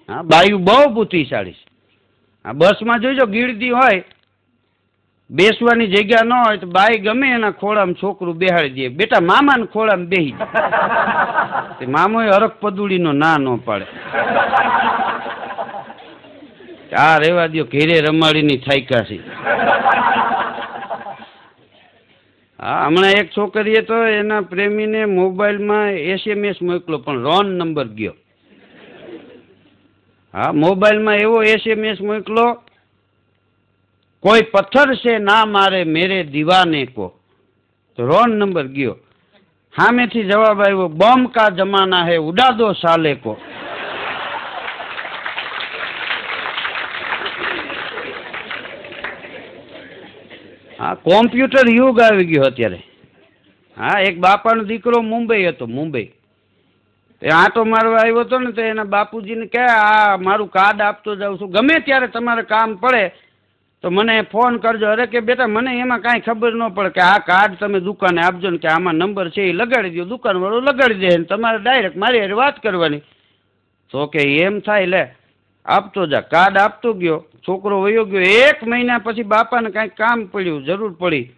હા, બાયું બહુ બુદ્ધિશાળી છે. આ બસમાં જોઈજો ગીરદી હોય, બેસવાની જગ્યા ન હોય તો બાઈ ગમે એના ખોળામાં છોકરું બેહાડી દે, બેટા મામાને ખોળામાં બેહી જાય. મામોએ હરખ પદુડીનો ના ન પાડે. આ રેવા દો, ઘેરે રમાડીની થાયકા છે. હા, હમણાં એક છોકરીએ તો એના પ્રેમીને મોબાઈલમાં SMS મોકલો, પણ રોંગ નંબર ગયો. હા, મોબાઈલમાં એવો SMS મોકલો, કોઈ પથ્થર છે ના મારે મેરે દીવાને કો, તો રોંગ નંબર ગયો. સામેથી જવાબ આવ્યો, બોમ્બ કા જમાના હે ઉડા દો સાલે કો. હા, કોમ્પ્યુટર યુગ આવી ગયો અત્યારે. હા, એક બાપાનો દીકરો મુંબઈ હતો, મુંબઈ. એ આંટો મારવા આવ્યો હતો ને, તો એના બાપુજીને કહે, આ મારું કાર્ડ આપતો જાઉં છું, ગમે ત્યારે તમારે કામ પડે તો મને ફોન કરજો. અરે કે બેટા મને એમાં કાંઈ ખબર ન પડે, કે આ કાર્ડ તમે દુકાને આપજો ને, કે આમાં નંબર છે એ લગાડી દો, દુકાનવાળો લગાડી દે ને તમારે ડાયરેક્ટ મારી હારે વાત કરવાની. તો કે એમ થાય, લે આપતો જા. કાર્ડ આપતો ગયો, છોકરો વયો ગયો. 1 મહિના પછી બાપાને કાંઈક કામ પડ્યું, જરૂર પડી,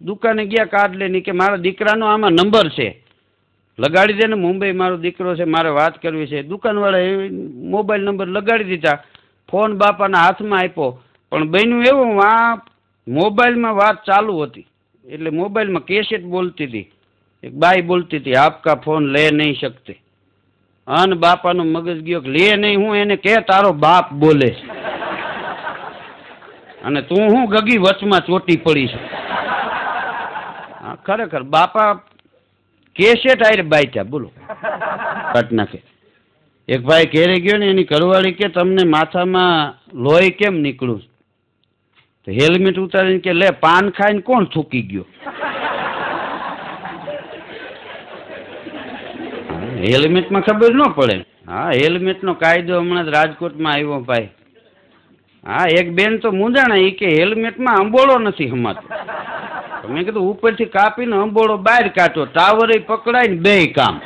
દુકાને ગયા કાર્ડ લઈને, કે મારા દીકરાનો આમાં નંબર છે, લગાડી દે ને, મુંબઈ મારો દીકરો છે, મારે વાત કરવી છે. દુકાનવાળાએ મોબાઈલ નંબર લગાડી દીધા, ફોન બાપાના હાથમાં આપ્યો. પણ બન્યું એવું, આ મોબાઈલમાં વાત ચાલુ હતી, એટલે મોબાઈલમાં કેસેટ બોલતી હતી, એક બાઈ બોલતી હતી, આપકા ફોન લે નહીં શકતે. અને બાપાનો મગજ ગયો, લે નહીં, હું એને કે તારો બાપ બોલે છે, અને તું હું ગગી વચમાં ચોટી પડી છે. હા, ખરેખર બાપા કેસેટ આયરે બાઈટા, બોલો કાઢ નાખે. એક ભાઈ ઘેરે ગયો ને, એની ઘરવાળી કે તમને માથામાં લોહી કેમ નીકળ્યું? તો હેલ્મેટ ઉતારીને કે લે પાન ખાઈને કોણ થૂકી ગયો? હેલ્મેટમાં ખબર ન પડે. હા, હેલ્મેટનો કાયદો હમણાં જ રાજકોટમાં આવ્યો ભાઈ. હા, એક બેન તો મૂંઝાણા, એ કે હેલ્મેટમાં અંબોળો નથી હમાતો. મેં કીધું ઉપરથી કાપીને અંબોળો બહાર કાઢો, ટાવરે પકડાય ને બે કામ.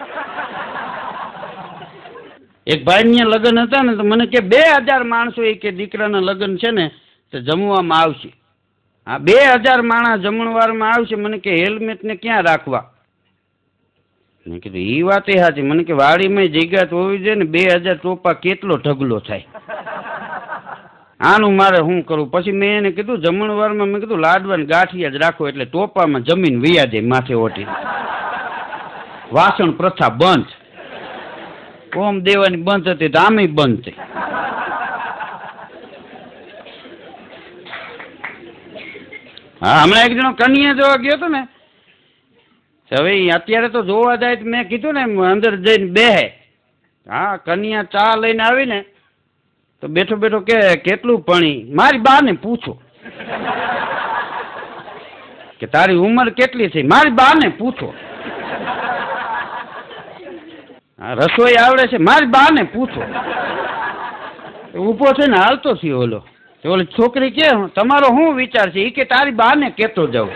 એક ભાઈ લગ્ન હતા ને, તો મને કે 2000 માણસો, એ કે દીકરાના લગ્ન છે ને તો જમવામાં આવશે. હા, 2000 માણસ જમણવારમાં આવશે. મને કે હેલ્મેટને ક્યાં રાખવા? મેં કીધું એ વાત એ સાચી. મને કે વાડીમાં જગ્યા હોવી જોઈએ ને, 2000 ટોપા કેટલો ઢગલો થાય. આનું મારે શું કરવું? પછી મેં એને કીધું જમણવારમાં, મેં કીધું લાડવાની ગાંઠિયા જ રાખો, એટલે ટોપામાં જમીન વૈયા જાય માથે ઓટી. વાસણ પ્રથા બંધ, ઓમ દેવાની બંધ હતી તો આમે બંધ થઈ. હા, હમણાં એક જણો કન્યા જોવા ગયો હતો ને, હવે અત્યારે તો જોવા જાય, મેં કીધું ને અંદર જઈને બેહે. હા, કન્યા ચા લઈને આવીને તો બેઠો બેઠો કે કેટલું ભણી? મારી બાને પૂછો. કે તારી ઉંમર કેટલી થઈ? મારી બાને પૂછો. હા, રસોઈ આવડે છે? મારી બાને પૂછો. ઊભો છે ને હાલતો થયો ઓલો. ઓલી છોકરી કે તમારો શું વિચાર છે? એ કે તારી બાને કેતો જાઉં.